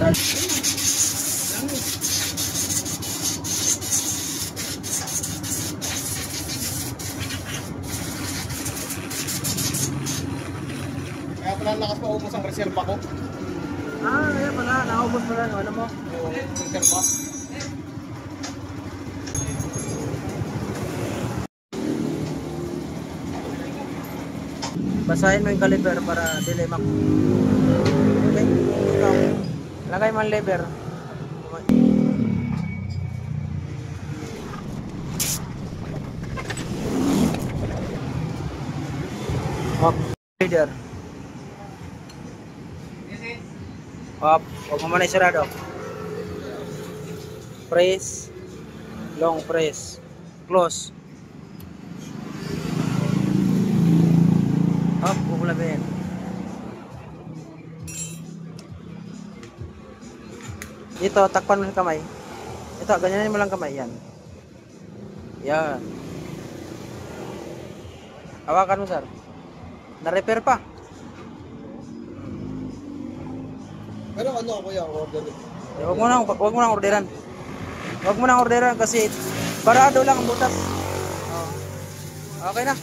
Kaya pala lakas maubos ang reserva ko. Kaya pala, nakaubos pala yung ano mo. Oo, reserva. Basahin mo yung caliper para delay mak. Okay? Ikaw. Lagay mo ang lever. Hop. Leader. Hop. Huwag mo muna isarado. Press. Long press. Close. Hop. Huwag mo labihin. Ito, takpan mo yung kamay. Ito, ganyanin mo lang kamay. Yan. Yan. Hawakan mo, sir. Na-repair pa. Pero ano ako yung order? Huwag mo nang orderan. Huwag mo nang orderan kasi barado lang ang butas. Oh. Okay na.